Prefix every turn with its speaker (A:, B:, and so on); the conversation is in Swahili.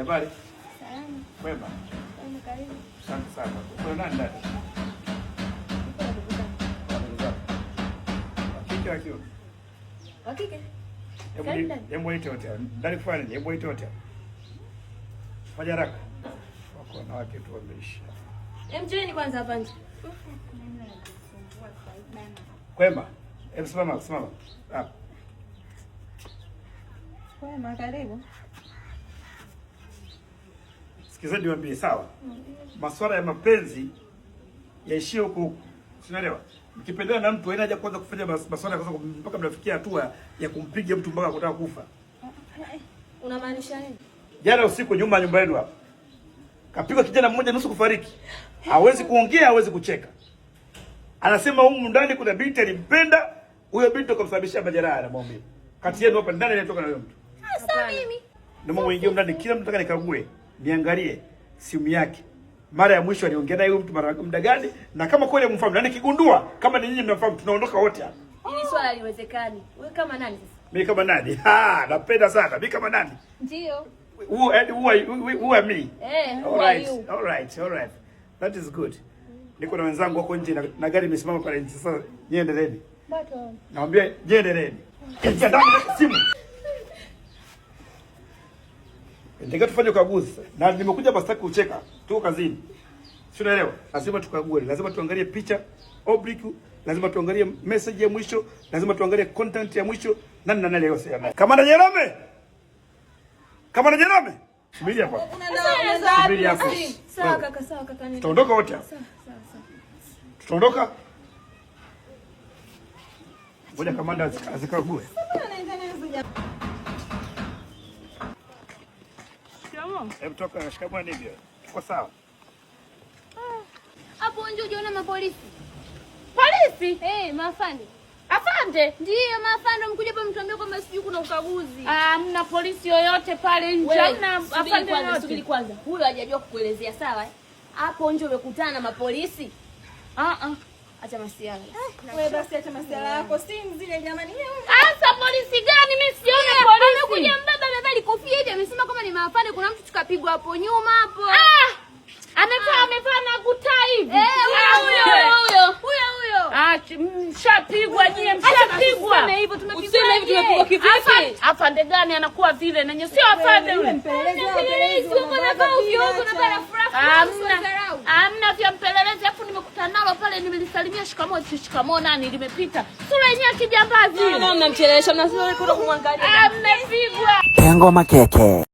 A: Habari?
B: Salama.
A: Kwema.
B: Karibu.
A: Asante sana. Kuna nani ndani? Wakike wa kiume?
B: Wakike?
A: Hebu waite wote. Ndani kufanya nini? Hebu waite wote. Fanya haraka. Wako na wake tu wameisha.
B: Mcheni kwanza hapa nje.
A: Kwema. Hebu simama. Ah.
B: Kwema, karibu.
A: Sikizeni niwaambie, sawa? Masuala ya mapenzi yaishie huko. Unaelewa? Mkipendana na mtu haina haja kwanza kufanya masuala kwanza mpaka mnafikia hatua ya kumpiga mtu mpaka kutaka kufa.
B: Unamaanisha nini?
A: Jana usiku nyuma ya nyumba yenu hapa. Kapigwa kijana mmoja nusu kufariki. Hawezi kuongea, hawezi kucheka. Anasema humu ndani kuna binti alimpenda, huyo binti akamsababishia majeraha na maumivu. Kati yenu hapa ndani anatoka na huyo mtu.
B: Sasa mimi.
A: Ndio mimi mwingie ndani, kila mtu nataka nikague, niangalie simu yake. Mara ya mwisho aliongea naye huyo mtu muda gani? Na kama kweli mfahamu, na nikigundua kama ni nyinyi mnafahamu, tunaondoka wote hapa.
B: Hili swala haliwezekani. Wewe kama nani sasa?
A: Mimi kama nani? Napenda sana. Mimi kama nani?
B: Ndio.
A: Who are me? All right. That is good. Niko na wenzangu wako nje na gari imesimama pale nje. Sasa niendeleni.
B: Bato.
A: Naambia niendeleni. Ingia ndani na simu. Ndio tufanye ukaguzi. Na nimekuja basi kucheka. Tuko kazini. Si unaelewa? Lazima tukague. Lazima tuangalie picha, oblique, lazima tuangalie message ya mwisho, lazima tuangalie content ya mwisho. Nani leo sasa? Kamanda Jerome? Kamanda Jerome? Subiri hapa. Subiri hapo.
B: Sawa kaka.
A: Tutaondoka wote hapa.
B: Sawa.
A: Tutaondoka. Ngoja kamanda azikague. Hebu toka shikamoo ndivyo. Uko sawa?
B: Hapo nje unaona mapolisi.
C: Polisi?
B: Maafande.
C: Afande?
B: Ndio, maafande mkuja hapa mtuambie kwamba sijui kuna ukaguzi.
C: Hamna polisi yoyote pale nje. Hamna afande yoyote.
B: Subiri kwanza. Huyo hajajua kukuelezea, sawa? Hapo nje umekutana na mapolisi. Acha masiala. Wewe basi acha masiala yako. Simu zile jamani.
C: Asa polisi gani? Mimi siona polisi.
B: Amekuja mbaba amevaa kofia hivi, amesema kama ni maafande, kuna mtu tukapigwa hapo nyuma hapo.
C: Amevaa na kutaa hivi.
B: Huyo.
C: Shapigwa nyie, mshapigwa.
B: Useme hivyo tumepigwa
C: kivipi? Afande gani anakuwa vile na sio afande yule.
B: Mpelelezi uko na vaa ovyo na bara furaha.
C: Hamna vya mpelelezi, afu nimekutana nalo pale, nimelisalimia shikamoo nani limepita. Sura yenyewe kijambazi.
B: Mnamchelewesha, mnasema kuna kumwangalia.
C: Mmepigwa.
D: Ngoma keke.